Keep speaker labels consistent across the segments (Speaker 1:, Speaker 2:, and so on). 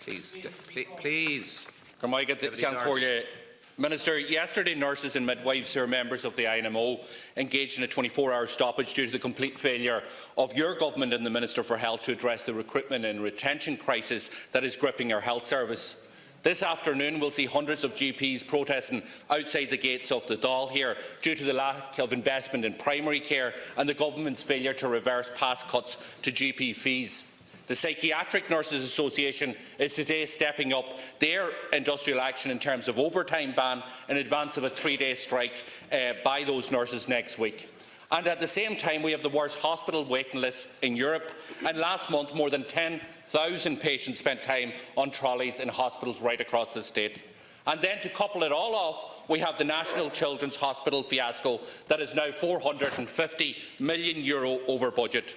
Speaker 1: Please.
Speaker 2: Minister, yesterday nurses and midwives who are members of the INMO engaged in a 24-hour stoppage due to the complete failure of your government and the Minister for Health to address the recruitment and retention crisis that is gripping our health service. This afternoon we'll see hundreds of GPs protesting outside the gates of the Dáil here due to the lack of investment in primary care and the government's failure to reverse past cuts to GP fees. The Psychiatric Nurses Association is today stepping up their industrial action in terms of overtime ban in advance of a 3-day strike by those nurses next week. And at the same time, we have the worst hospital waiting list in Europe, and last month more than 10,000 patients spent time on trolleys in hospitals right across the state. And then to couple it all off, we have the National Children's Hospital fiasco that is now €450 million over budget.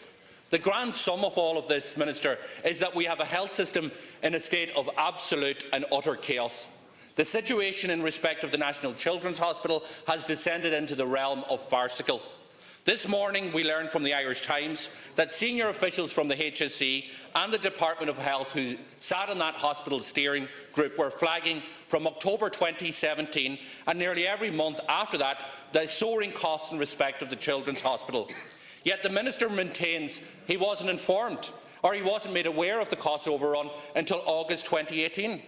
Speaker 2: The grand sum of all of this, Minister, is that we have a health system in a state of absolute and utter chaos. The situation in respect of the National Children's Hospital has descended into the realm of farcical. This morning we learned from the Irish Times that senior officials from the HSE and the Department of Health who sat on that hospital steering group were flagging from October 2017 and nearly every month after that the soaring costs in respect of the Children's Hospital. Yet the Minister maintains he wasn't informed or he wasn't made aware of the cost overrun until August 2018.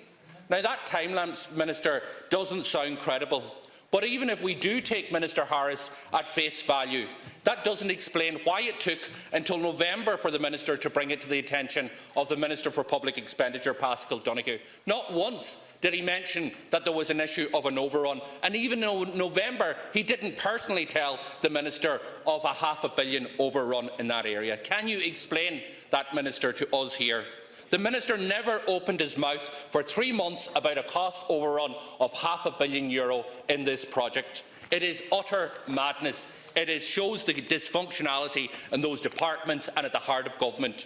Speaker 2: Now that timeline, Minister, doesn't sound credible. But even if we do take Minister Harris at face value, that doesn't explain why it took until November for the Minister to bring it to the attention of the Minister for Public Expenditure, Paschal Donohoe. Not once did he mention that there was an issue of an overrun, and even in November he didn't personally tell the Minister of a £500 million overrun in that area. Can you explain that, Minister, to us here? The Minister never opened his mouth for 3 months about a cost overrun of €500 million in this project. It is utter madness. It shows the dysfunctionality in those departments and at the heart of government.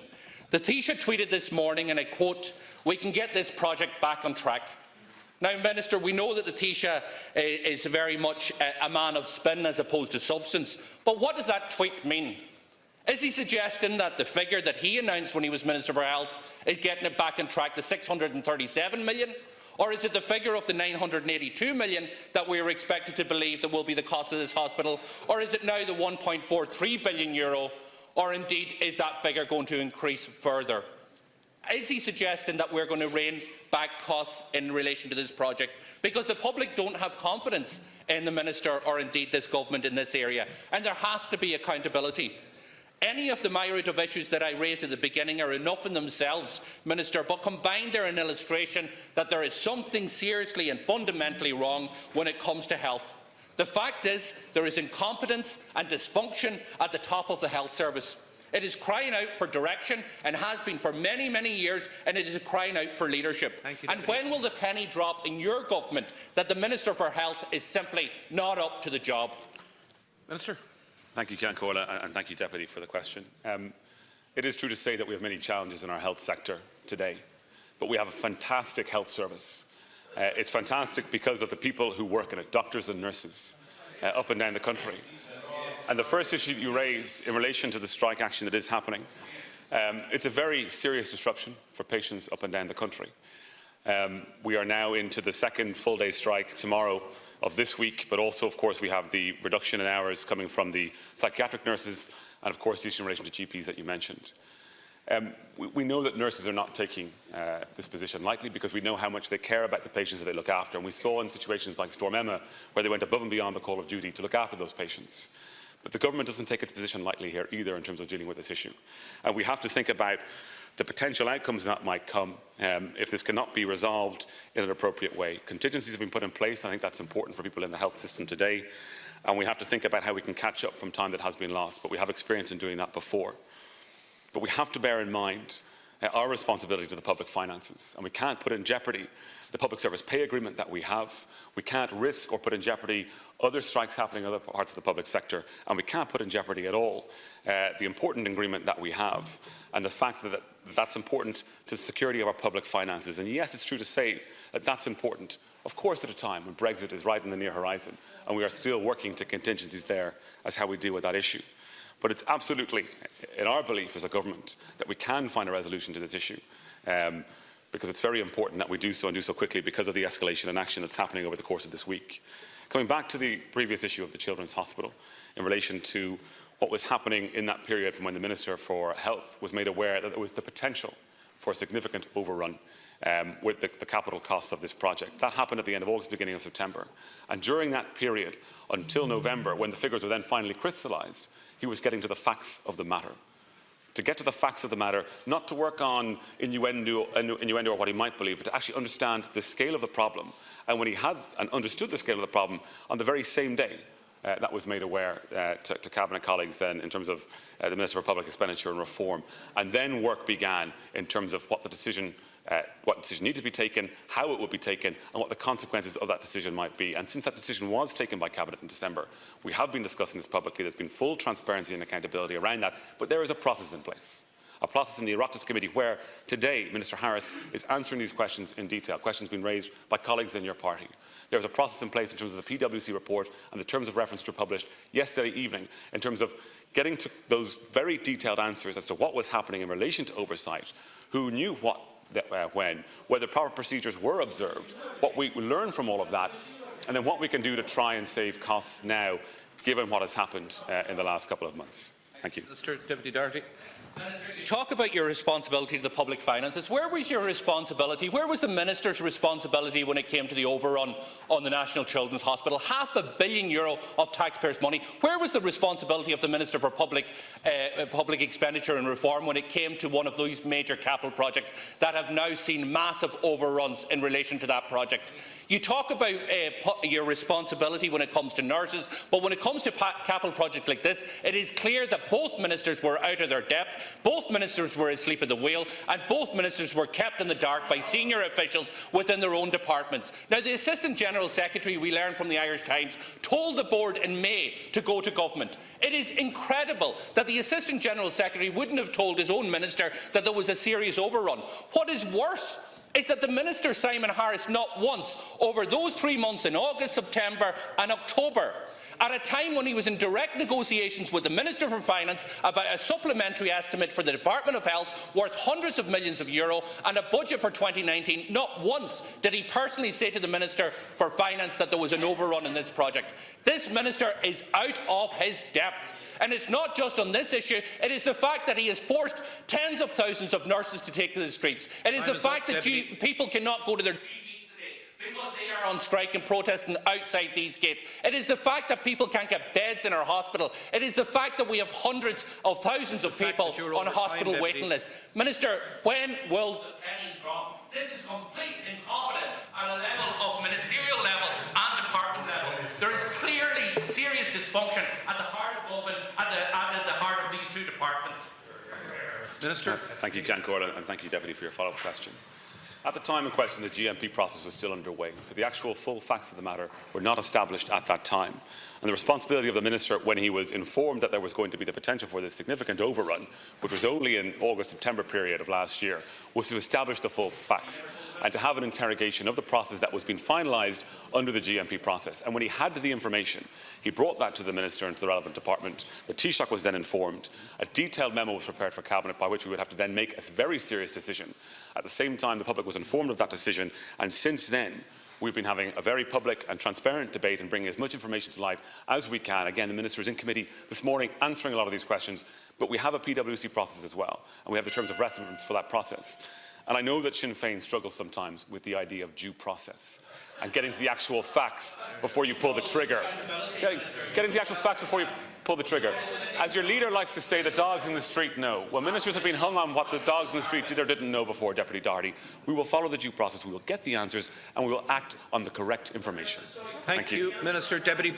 Speaker 2: The Taoiseach tweeted this morning, and I quote, "We can get this project back on track." Now, Minister, we know that the Taoiseach is very much a man of spin as opposed to substance, but what does that tweet mean? Is he suggesting that the figure that he announced when he was Minister for Health is getting it back on track, the €637 million? Or is it the figure of the €982 million that we are expected to believe that will be the cost of this hospital? Or is it now the €1.43 billion? Or indeed, is that figure going to increase further? Is he suggesting that we're going to rein back costs in relation to this project? Because the public don't have confidence in the Minister or indeed this government in this area, and there has to be accountability. Any of the myriad of issues that I raised at the beginning are enough in themselves, Minister, but combined they're an illustration that there is something seriously and fundamentally wrong when it comes to health. The fact is, there is incompetence and dysfunction at the top of the health service. It is crying out for direction and has been for many, many years, and it is crying out for leadership. And when will the penny drop in your government that the Minister for Health is simply not up to the job?
Speaker 3: Minister. Thank you, Ciancóla, and thank you, Deputy, for the question. It is true to say that we have many challenges in our health sector today, but we have a fantastic health service. It's fantastic because of the people who work in it, doctors and nurses, up and down the country. And the first issue that you raise in relation to the strike action that is happening, it's a very serious disruption for patients up and down the country. We are now into the second full-day strike tomorrow of this week, but also, of course, we have the reduction in hours coming from the psychiatric nurses and, of course, the issue in relation to GPs that you mentioned. We know that nurses are not taking this position lightly because we know how much they care about the patients that they look after. And we saw in situations like Storm Emma where they went above and beyond the call of duty to look after those patients. But the government doesn't take its position lightly here either in terms of dealing with this issue. And we have to think about the potential outcomes that might come if this cannot be resolved in an appropriate way. Contingencies have been put in place. I think that's important for people in the health system today. And we have to think about how we can catch up from time that has been lost. But we have experience in doing that before. But we have to bear in mind our responsibility to the public finances. And we can't put in jeopardy the public service pay agreement that we have. We can't risk or put in jeopardy other strikes happening in other parts of the public sector. And we can't put in jeopardy at all the important agreement that we have and the fact that that's important to the security of our public finances. And yes, it's true to say that that's important, of course, at a time when Brexit is right in the near horizon and we are still working to contingencies there as how we deal with that issue. But it's absolutely in our belief as a government that we can find a resolution to this issue. because it's very important that we do so and do so quickly because of the escalation and action that's happening over the course of this week. Coming back to the previous issue of the Children's Hospital in relation to what was happening in that period from when the Minister for Health was made aware that there was the potential for a significant overrun with the capital costs of this project. That happened at the end of August, beginning of September. And during that period, until November, when the figures were then finally crystallised, he was getting to the facts of the matter. To get to the facts of the matter, not to work on innuendo or what he might believe, but to actually understand the scale of the problem. And when he had and understood the scale of the problem, on the very same day, that was made aware to Cabinet colleagues then in terms of the Minister for Public Expenditure and Reform. And then work began in terms of what decision needed to be taken, how it would be taken, and what the consequences of that decision might be. And since that decision was taken by Cabinet in December, we have been discussing this publicly. There's been full transparency and accountability around that, but there is a process in place. A process in the Oireachtas Committee where today Minister Harris is answering these questions in detail, questions being raised by colleagues in your party. There is a process in place in terms of the PwC report and the terms of reference which were published yesterday evening in terms of getting to those very detailed answers as to what was happening in relation to oversight, who knew what, when, whether proper procedures were observed, what we learned from all of that, and then what we can do to try and save costs now, given what has happened in the last couple of months. Thank you.
Speaker 1: Minister, Deputy Doherty.
Speaker 2: You talk about your responsibility to the public finances. Where was your responsibility? Where was the Minister's responsibility when it came to the overrun on the National Children's Hospital? €500 million of taxpayers' money. Where was the responsibility of the Minister for Public Expenditure and Reform when it came to one of those major capital projects that have now seen massive overruns in relation to that project? You talk about your responsibility when it comes to nurses, but when it comes to capital projects like this, it is clear that both ministers were out of their depth, both ministers were asleep at the wheel, and both ministers were kept in the dark by senior officials within their own departments. Now, the Assistant General Secretary, we learned from the Irish Times, told the board in May to go to government. It is incredible that the Assistant General Secretary wouldn't have told his own minister that there was a serious overrun. What is worse is that the Minister, Simon Harris, not once over those 3 months in August, September and October, at a time when he was in direct negotiations with the Minister for Finance about a supplementary estimate for the Department of Health worth hundreds of millions of euro and a budget for 2019, not once did he personally say to the Minister for Finance that there was an overrun in this project. This Minister is out of his depth. And it's not just on this issue, it is the fact that he has forced tens of thousands of nurses to take to the streets. It is the fact that people cannot go to their GPs today because they are on strike and protesting outside these gates. It is the fact that people can't get beds in our hospital. It is the fact that we have hundreds of thousands of people on hospital waiting lists. Minister, when will the penny drop? This is complete incompetence at a level of ministerial level and department level. There is clearly serious dysfunction at the heart of government, at the heart of these two departments.
Speaker 1: Minister.
Speaker 3: Thank you, Ceann Comhairle, and thank you, Deputy, for your follow-up question. At the time in question, the GMP process was still underway, so the actual full facts of the matter were not established at that time. And the responsibility of the Minister, when he was informed that there was going to be the potential for this significant overrun, which was only in August-September period of last year, was to establish the full facts and to have an interrogation of the process that was being finalised under the GMP process. And when he had the information, he brought that to the Minister and to the relevant department. The Taoiseach was then informed. A detailed memo was prepared for Cabinet by which we would have to then make a very serious decision. At the same time, the public was informed of that decision, and since then, we've been having a very public and transparent debate and bringing as much information to light as we can. Again, the Minister is in committee this morning answering a lot of these questions, but we have a PwC process as well, and we have the terms of reference for that process. And I know that Sinn Féin struggles sometimes with the idea of due process and getting to the actual facts before you pull the trigger. Getting to the actual facts before you pull the trigger. As your leader likes to say, the dogs in the street know. Well, ministers have been hung on what the dogs in the street did or didn't know before, Deputy Doherty. We will follow the due process, we will get the answers, and we will act on the correct information.
Speaker 1: Thank you, Minister. Deputy